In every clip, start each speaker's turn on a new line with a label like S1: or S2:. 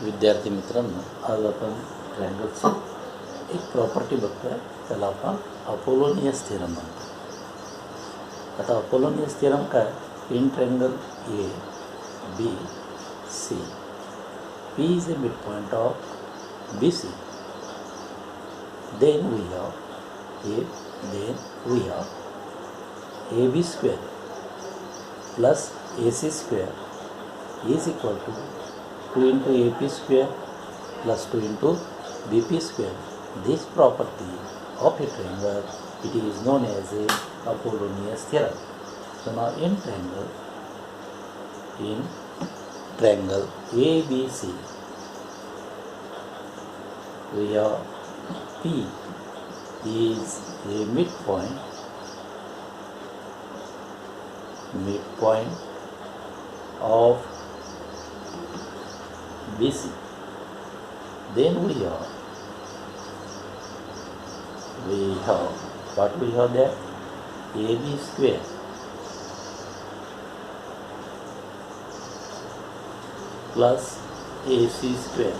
S1: विद्यार्थी मित्रांनो, आज आपण ट्रायंगलची एक प्रॉपर्टी बघतोय, त्याला आपण अपोलोनियस थिअरम म्हणतो. आता अपोलोनियस थिअरम काय? In triangle A B C, P is a mid point of B C, then we have AB square plus AC square is equal to 2 into AP square plus 2 into BP square. This property of a triangle, it is known as a Apollonius theorem. So now in triangle ABC, we have P is a midpoint of BC. Then we have what we have there? AB square plus AC square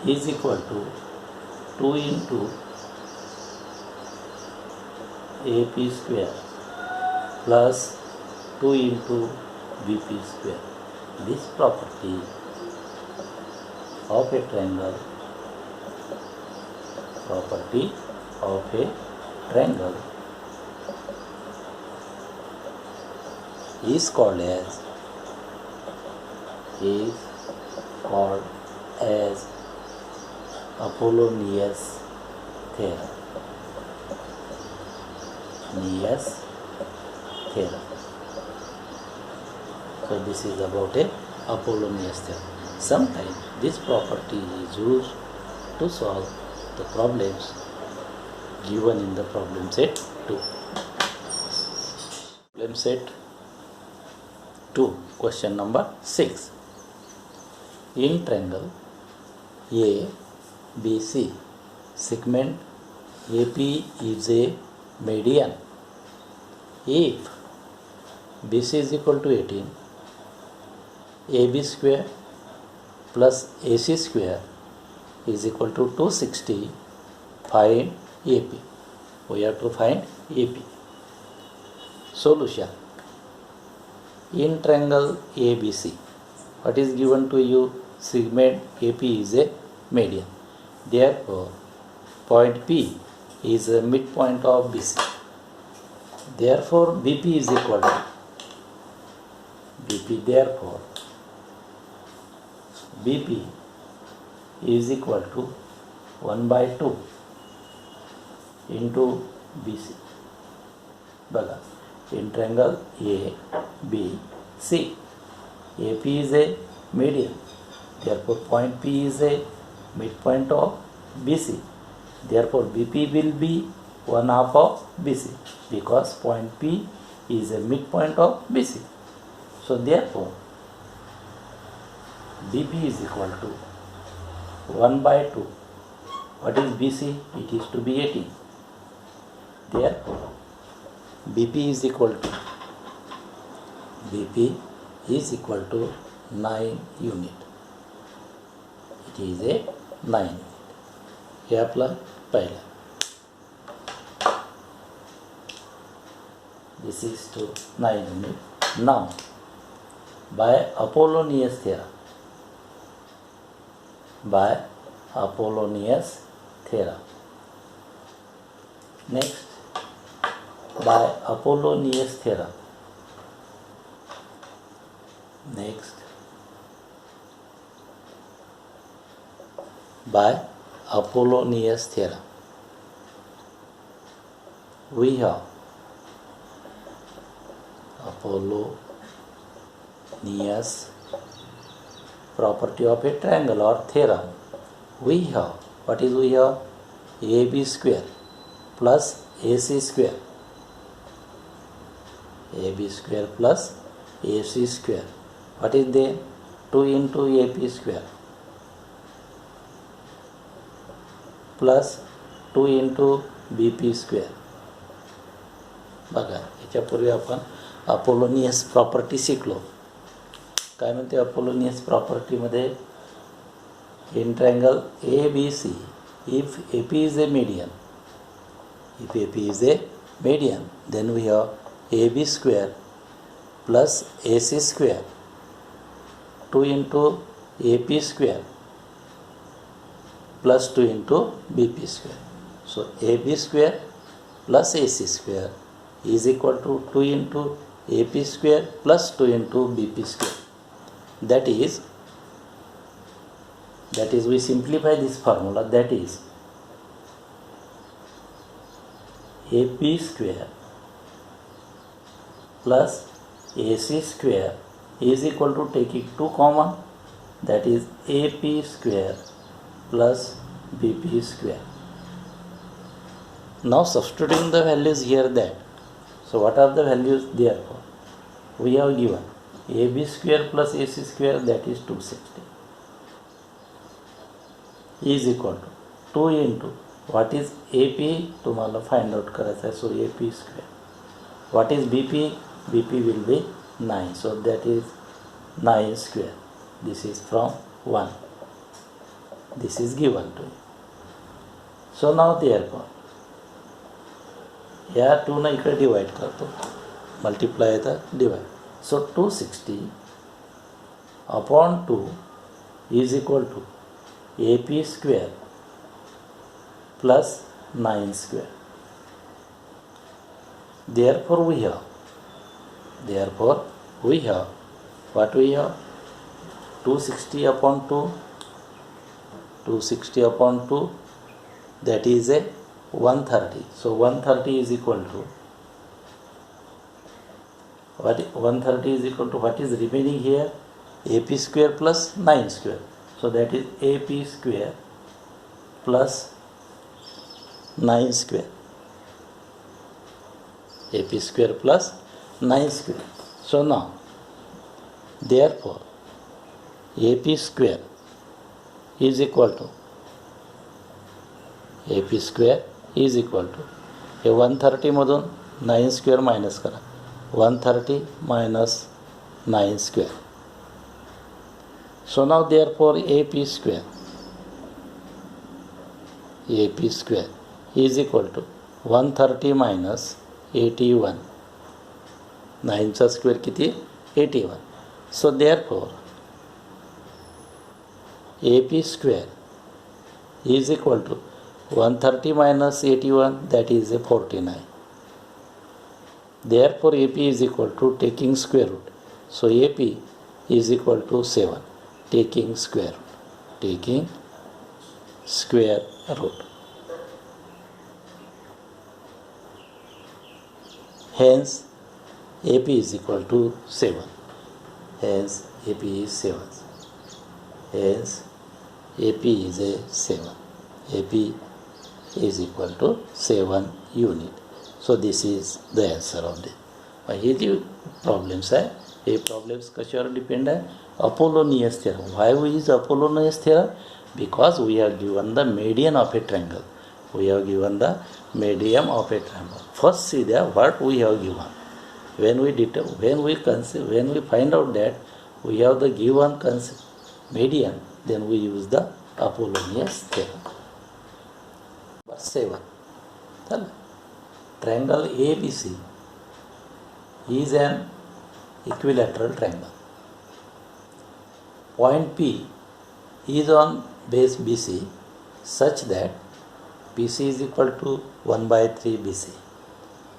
S1: is equal to 2 into AP square plus 2 into BP square. This property of a triangle is called as Apollonius theorem. So this is about a Apollonius theorem. Sometimes this property is used to solve the problems given in the problem set 2. Problem set 2, question number 6. In triangle ABC, segment AP is a median. If BC is equal to 18, AB square plus AC square is equal to 260, find AP. We have to find AP. Solution. In triangle ABC, what is given to you? Segment AP is a median. Therefore, point P is a midpoint of BC. Therefore, BP is equal to BP. Therefore, BP is equal to 1 by 2 into BC. बघा, in triangle A, B, C, AP is a median. Therefore, point P is a midpoint of BC. Therefore, BP will be 1/2 of BC because point P is a midpoint of BC. So, therefore, BP is equal to 1 by 2. What is BC? It is to be 18. Therefore, BP is equal to 9 unit. It is a 9 unit. हे आपला पहिला. This is to 9 unit. Now, by Apollonius theorem. Next, by Apollonius theorem. We have Apollonius property of a triangle or theorem. We have, what is we have? AB square plus AC square. AB square plus AC square. What is there? 2 into AP square plus 2 into BP square. बघा, याच्यापूर्वी आपण Apollonius property शिकलो. काय म्हणते Apollonius प्रॉपर्टीमध्ये, in triangle ABC if AP is a median, if AP is a median, then we have AB square plus AC square 2 into AP square plus 2 into BP square. So AB square plus AC square is equal to 2 into AP square plus 2 into BP square. That is we simplify this formula, that is AP square plus AC square is equal to, taking 2 common, that is AP square plus BP square. Now substituting the values here, that, so what are the values? Therefore we have given AB square plus AC square, that is 260, is equal to 2 into what is AP तुम्हाला find out करायचं आहे, सो AP square. What is BP? BP will be 9, so that is 9 square. This is from 1. This is given to you. So now therefore या 2 ना इकडे divide करतो, multiply येतं divide. So 260 upon 2 is equal to AP square plus 9 square. Therefore we have what we have, 260 upon 2, 260 upon 2, that is a 130. So 130 is equal to what? 130 is equal to what is remaining here? AP square plus 9 square. So that is AP square plus 9 square. AP square plus 9 square. So now therefore AP square is equal to हे 130 मधून 9 square minus करा, 130 minus 9 square. So now therefore AP square is equal to 130 minus 81. 9 चा square किती? 81. So therefore AP square is equal to 130 minus 81, that is a 49. Therefore AP is equal to, taking square root, so AP is equal to 7, taking square root. Hence AP is equal to 7. Hence AP is 7. Hence AP is a 7. AP is equal to 7 unit. So this is the answer of this. हे जे problems आहे, हे problems कशावर depend आहे? Apollonius theorem. Why is Apollonius theorem? Because we have given the median of a triangle. First see that what we have given. When we find out that we have the given median, then we use the Apollonius theorem. Verse 7. Triangle ABC is an equilateral triangle. Point P is on base BC such that BC is equal to 1 by 3 BC.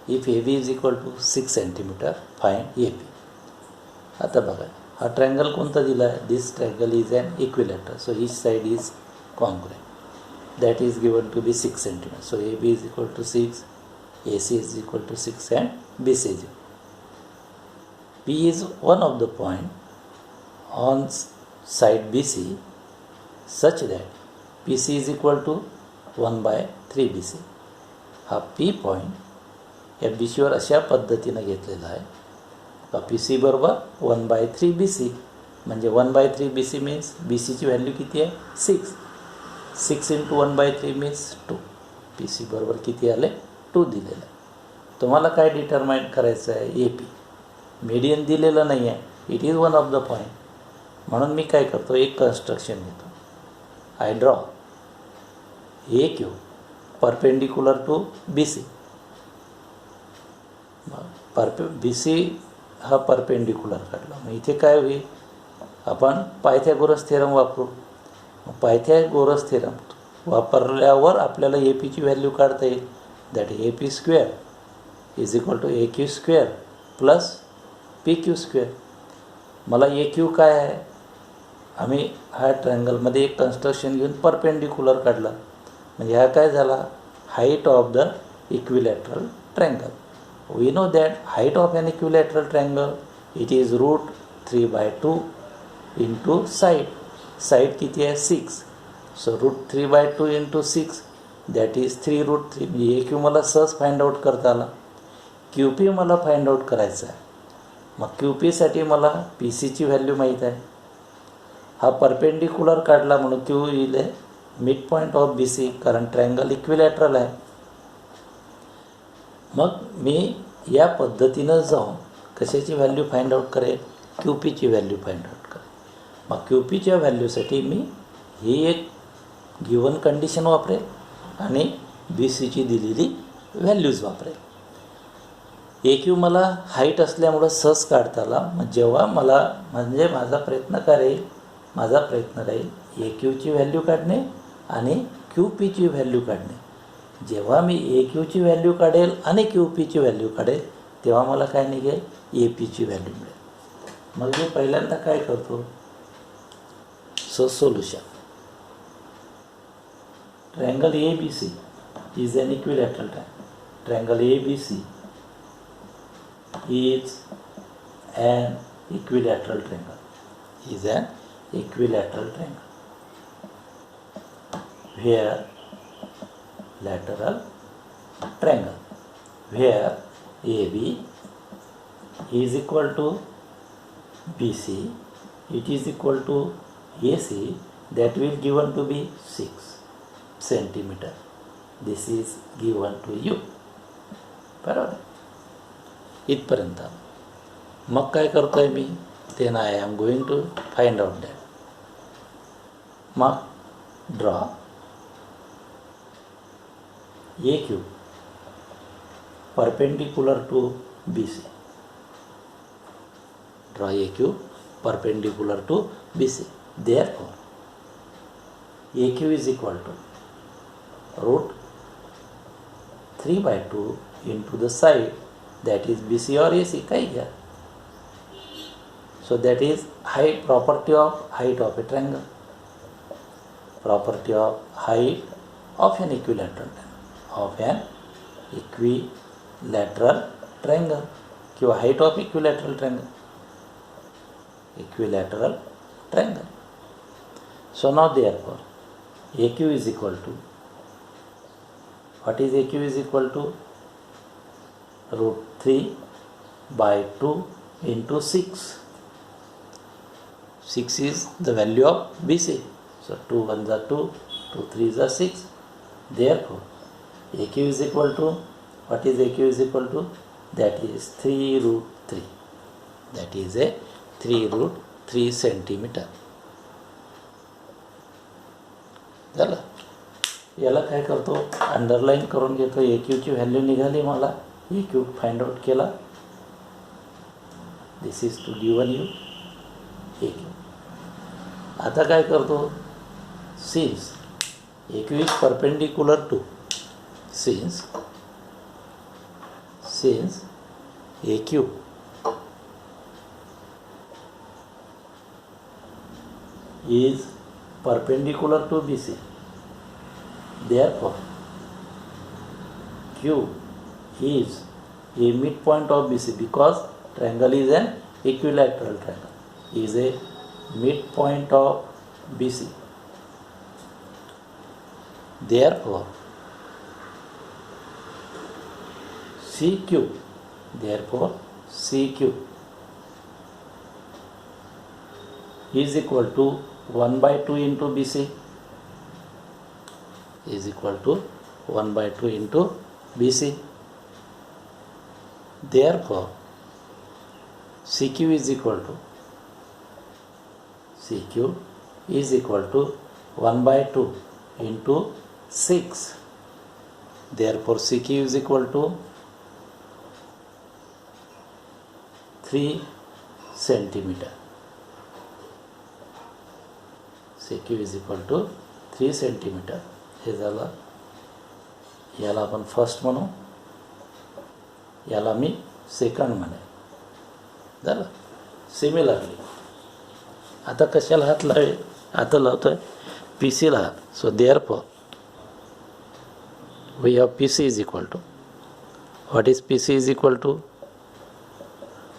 S1: If AB is equal to 6 cm, find AP. आता बघा, हा triangle कोणता दिला आहे? This triangle is an equilateral, so each side is congruent. That is given to be 6 cm. So AB is equal to 6, AC is equal to 6 and BC is equal. P is one of the point on side BC such that PC is equal to 1 by 3 BC. हा P point या BC वर अशा पद्धतीने घेतलेला आहे का PC बरोबर 1 by 3 BC, म्हणजे 1 by 3 BC means BC ची व्हॅल्यू किती आहे? 6. 6 into 1 by 3 means 2. PC बरोबर किती आले? 2 दिलेलं आहे. तुम्हाला काय डिटरमाइन करायचं आहे? AP. मीडियन दिलेलं नाही आहे. It is one of the point. म्हणून मी काय करतो, एक कन्स्ट्रक्शन घेतो. I draw A Q perpendicular to B C. B C हा परपेंडिक्युलर काढला, मग इथे काय होईल, आपण पायथागोरस थेरम वापरू. पायथागोरस थेरम वापरल्यावर आपल्याला ए पीची व्हॅल्यू काढता येईल. That A P square is equal to A Q square plus P Q square. मला ए क्यू काय आहे, आम्ही हा ट्रायंगलमध्ये एक कन्स्ट्रक्शन घेऊन परपेंडिक्युलर काढला, म्हणजे हा काय झाला, height of the equilateral triangle. We know that height of an equilateral triangle it is √3/2 into side. Side किती आहे, 6. So √3/2 into 6 that is 3√3. म्हणजे ए क्यू मला सहज फाइंड आउट करता आला. क्यू पी मला फाइंड आउट करायचा आहे. मग क्यू पीसाठी मला पी सीची व्हॅल्यू माहीत आहे. हा परपेंडिक्युलर काढला म्हणून क्यू येईल mid point of B C, कारण ट्रायंगल इक्विलॅटरल आहे. मग मी या पद्धतीनं जाऊन कशाची व्हॅल्यू फाइंड आउट करेल, क्यू पीची व्हॅल्यू फाइंड आउट करेल. मग क्यू पीच्या व्हॅल्यूसाठी मी ही एक गिवन कंडिशन वापरेल आणि बी सीची दिलेली व्हॅल्यूज वापरेल. ए क्यू मला हाईट असल्यामुळं सहज काढता आला. मग जेव्हा मला म्हणजे माझा प्रयत्न राहील ए क्यूची व्हॅल्यू काढणे आणि क्यू पीची व्हॅल्यू काढणे. जेव्हा मी ए क्यूची व्हॅल्यू काढेल आणि क्यू पीची व्हॅल्यू काढेल तेव्हा मला काय निघेल, ए पीची व्हॅल्यू मिळेल. मग मी पहिल्यांदा काय करतो, solution. Triangle A B C is an equilateral triangle. Triangle A B C is an equilateral triangle. Is an equilateral triangle. Where lateral triangle. Where AB is equal to BC. It is equal to AC. That will given to be 6 centimeter. This is given to you. बरोबर. इथपर्यंत. मग काय करतो आहे मी, then I am going to find out that. मग draw A Q perpendicular to B C. Draw A Q perpendicular to B C. Therefore A Q is equal to √3/2 into the side, that is BC or AC, काही घ्या. So that is property of height of a triangle. Property of height of an equilateral triangle. किंवा height of equilateral triangle. So now therefore AQ is equal to, what is AQ is equal to, √3/2 into 6. 6 is the value of BC. So 2 1s are 2, 2 3s are 6. Therefore, AQ is equal to, what is AQ is equal to? That is 3√3. That is a 3√3 centimeter. झालं. याला काय करतो, underline करून घेतो. ए क्यूची value निघाली मला, A Q find out केला. This is to given you A Q. आता काय करतो, since A Q is perpendicular to, since A Q is perpendicular to BC, therefore Q is a midpoint of BC, because triangle is an equilateral triangle, is a midpoint of BC. Therefore CQ is equal to 1/2 into BC, is equal to 1/2 into BC. Therefore CQ is equal to CQ is equal to 1 by 2 into 6. Therefore CQ is equal to 3 centimeter. CQ is equal to 3 centimeter. हे झालं. याला आपण first म्हणू, याला मी second म्हणेन. झालं. Similarly आता कशाला हात लावेल? आता लावतोय PC ला हात. सो therefore we have PC is equal to, what is PC is equal to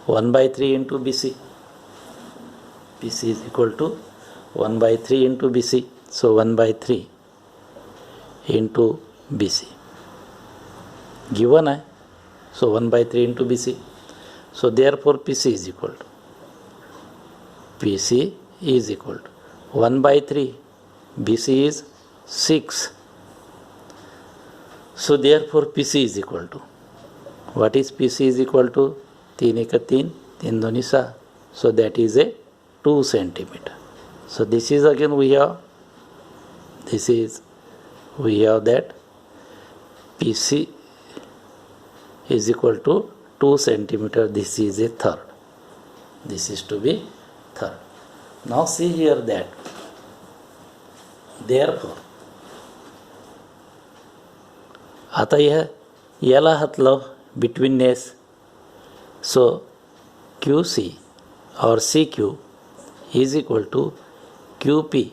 S1: 1 by 3 into BC. PC is equal to 1 by 3 into BC. So 1 by 3 into BC given है. So 1 by 3 into BC. So therefore PC is equal to 1 by 3. BC is 6. So therefore PC is equal to, what is PC is equal to? 3 1 3, 3 2 6. So that is a 2 centimeter. So this is again we have that PC is equal to 2 centimeter. This is a third. This is to be third. Now see here that therefore आता यह याला हात लाव betweenness. सो QC और CQ is equal to QP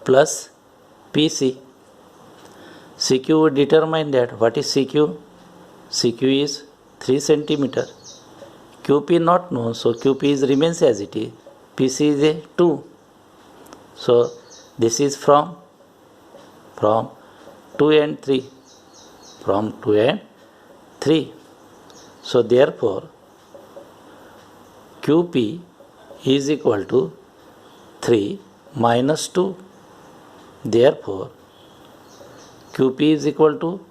S1: plus PC. CQ would determine that. What is CQ? CQ is 3 centimeter. QP not known, so QP is remains as it is. PC is a 2. So this is from 2 and 3. From 2 and 3. So therefore QP is equal to 3 minus 2. Therefore QP is equal to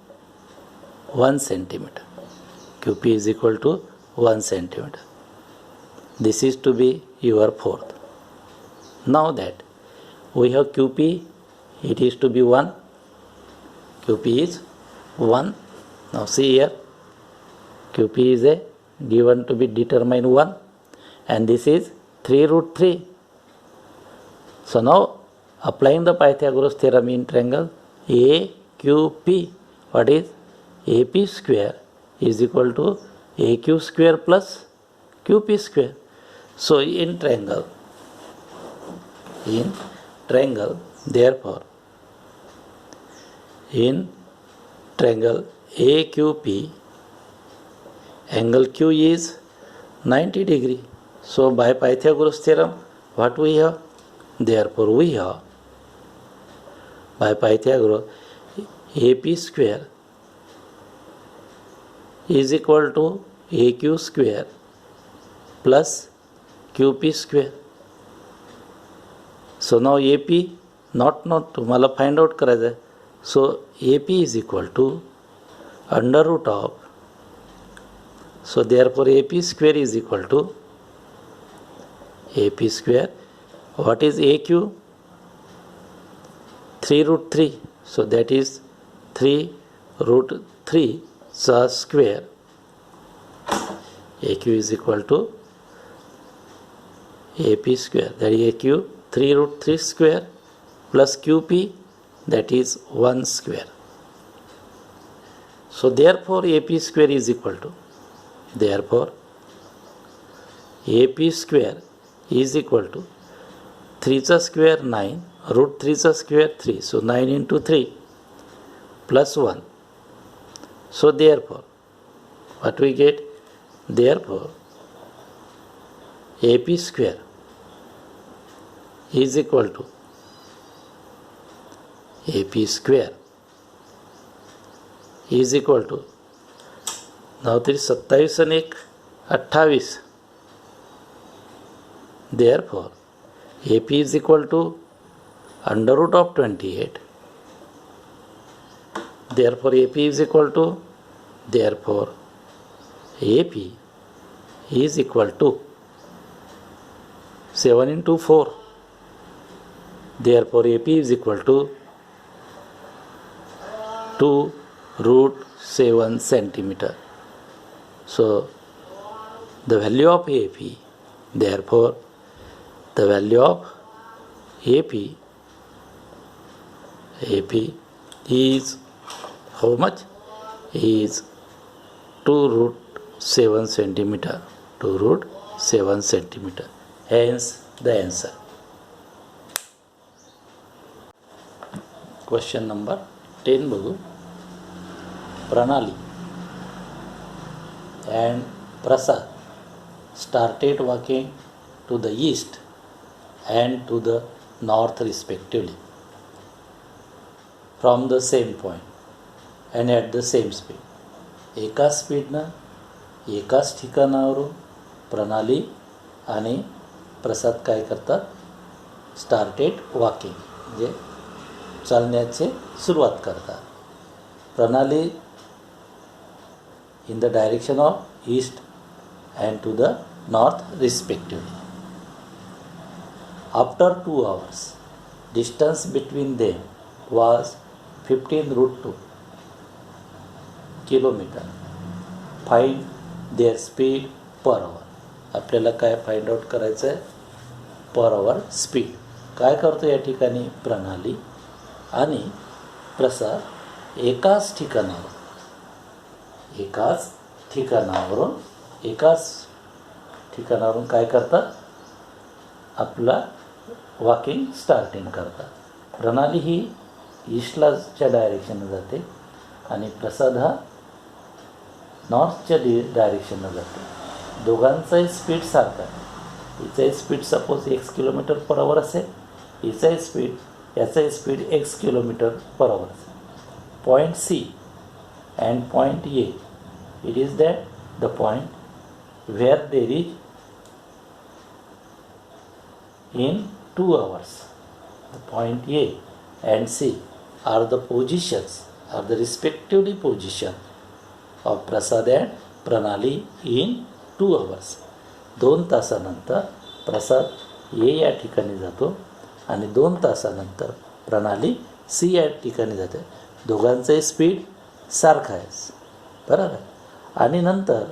S1: 1 centimeter. QP is equal to 1 centimeter. This is to be your fourth. Now that we have QP, it is to be 1. QP is 1. Now see here, QP is a given to be determined 1, and this is 3 root 3. So now applying the Pythagoras theorem in triangle AQP, what is AP square is equal to AQ square plus QP square. So in triangle therefore in triangle AQP, angle Q is 90 degree. So by Pythagoras theorem, what we have? Therefore we have by Pythagoras AP square is equal to AQ square plus QP square. So now AP not तुम्हाला find out करायचं आहे. So AP is equal to under root of, so therefore AP square is equal to AP square. What is AQ? 3 root 3. So that is 3 root 3 square. AQ is equal to AP square. That is AQ 3 root 3 square plus QP, that is 1 square. So therefore AP square is equal to, therefore AP square is equal to 3 square 9, root 3 square 3. So 9 into 3 plus 1. So therefore what we get? Therefore AP square is equal to AP square is equal to 27 and 1 28. Therefore AP is equal to under root of 28. Therefore AP is equal to, therefore AP is equal to 7 into 4. Therefore, AP is equal to 2 root 7 centimeter. So, the value of AP, therefore, the value of AP is how much? Is 2 root 7 centimeter. 2 root 7 centimeter. Hence, the answer. Question number 10 बघू. Pranali and Prasad started walking to the east and to the north respectively from the same point and at the same speed. एकाच स्पीडनं एकाच ठिकाणावरून प्रणाली आणि प्रसाद काय करतात? Started walking म्हणजे चालण्याचे सुरुवात करतात. प्रणाली in the direction of east and to the north respectively. After 2 hours, distance between them was 15 root 2 kilometer. Find their speed per hour. आपल्याला काय फाइंड आउट करायचं आहे? Per hour speed. काय करतो या ठिकाणी? प्रणाली आणि प्रसाद एकाच ठिकाणावरून काय करतात? आपला वॉकिंग स्टार्टिंग करतात. प्रणाली ही ईस्टलाच्या डायरेक्शनला जाते आणि प्रसाद हा नॉर्थच्या डायरेक्शनला जाते. दोघांचाही स्पीड सारखा आहे. हिचाही speed suppose x kilometre per hour असेल, याचाही speed x kilometre per hour असेल. Point C and point A, it is that the point where they reach in 2 hours. The point A and C are the respectively position of Prasad and Pranali in 2 hours. 2 तासानंतर प्रसाद A या ठिकाणी जातो आणि 2 तासानंतर प्रणाली C या ठिकाणी जाते. दोघांचाही स्पीड सारखा आहे, बरोबर. आणि नंतर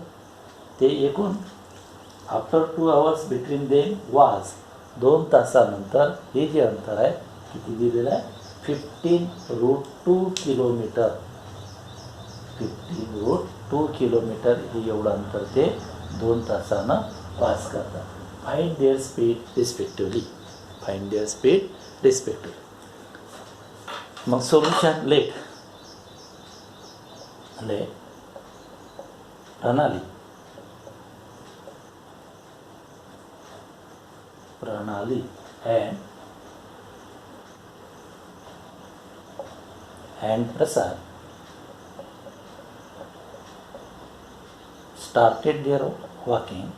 S1: ते एकूण after 2 hours between them was 2 तासानंतर हे जे अंतर आहे किती दिलेलं आहे? 15 रूट 2 किलोमीटर. 15 रूट 2 किलोमीटर हे एवढं अंतर ते 2 तासानं पास करतात. Find their speed respectively. मग solution let Pranali and Prasad started their walking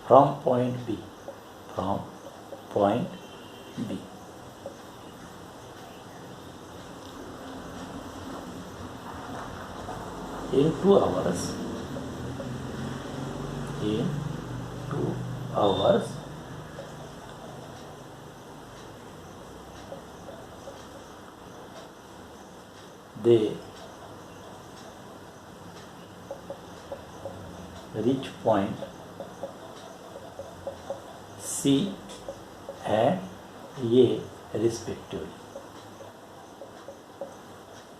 S1: from point B. In 2 hours, they reach point C and A respectively.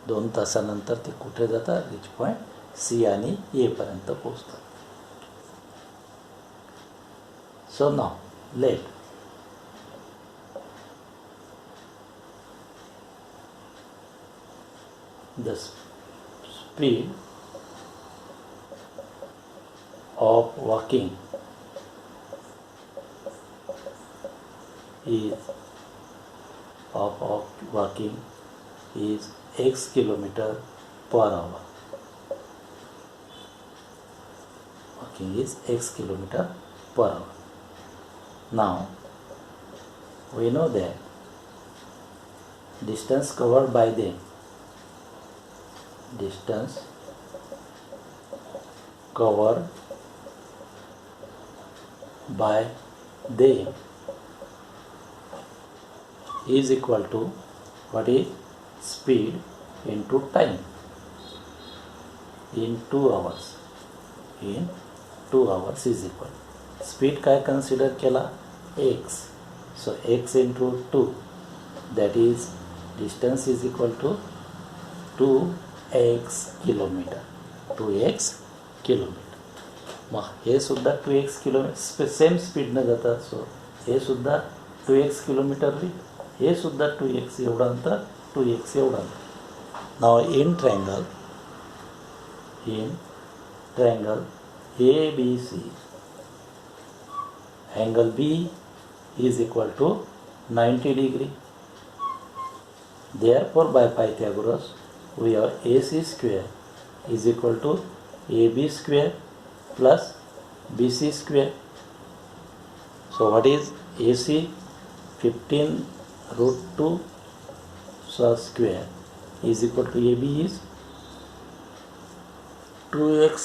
S1: 2 तासानंतर ते कुठे जातात? रिच पॉईंट C आणि A पर्यंत पोहोचतात. So now let the speed of walking is x kilometer per hour. Walking is x kilometer per hour. Now we know that distance covered by them distance covered by them is equal to what is speed into time in 2 hours. In 2 hours is equal speed काय consider केला x, so x into 2, that is distance is equal to 2x kilometre. 2x kilometre. मग हे सुद्धा 2x kilometre same स्पीडनं जातात, सो हे सुद्धा 2x kilometre होईल, हे सुद्धा 2x एवढं अंतर, 2x एवढं अंतर. Now in triangle ABC angle B is equal to 90 degree. Therefore by Pythagoras we have AC square is equal to AB square plus BC square. So what is AC? 15 root 2 square is equal to AB is 2x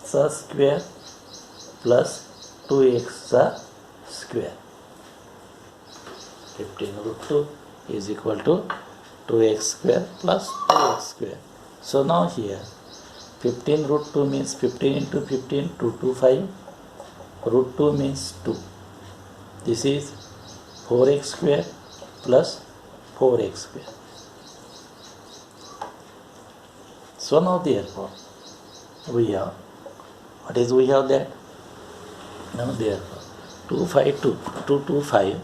S1: square plus 2x square. 15 root 2 is equal to 2x square plus 2x square. So now here 15 root 2 means 15 into 15, 225. Root 2 means 2. This is 4x square plus 4x square. So now therefore we have, what is we have that? Now therefore 225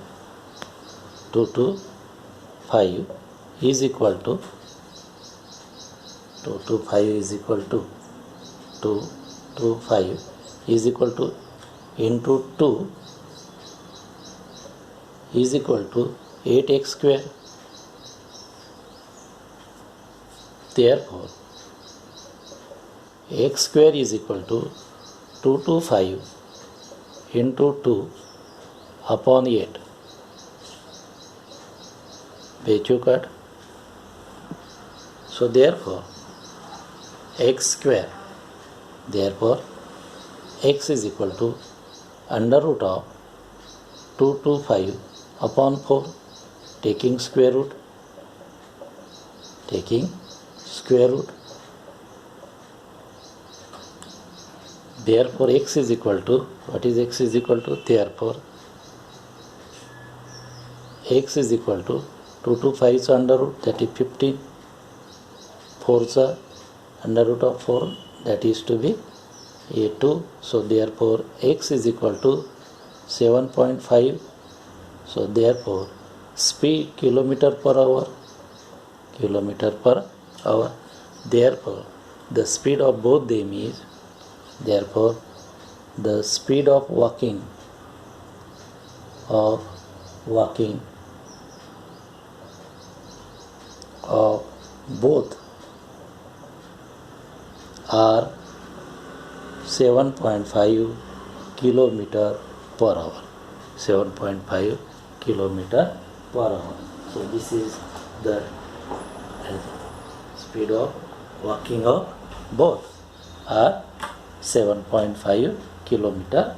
S1: is equal to 225 is equal to 225 is equal to into 2 is equal to 8x square. Therefore x square is equal to 225 into 2 upon 8. Bechu cut. So therefore x square, therefore x is equal to under root of 225 upon 4, taking square root. Therefore x is equal to, what is x is equal to? Therefore x is equal to 225 is under root, that is 15, 4 is under root of 4, that is to be a2. So therefore x is equal to 7.5. So therefore speed kilometer per hour. Therefore the speed of both them is, therefore the speed of walking of both are 7.5 kilometer per hour. 7.5 kilometer per hour. So this is the speed of walking of both are 7.5 kilometer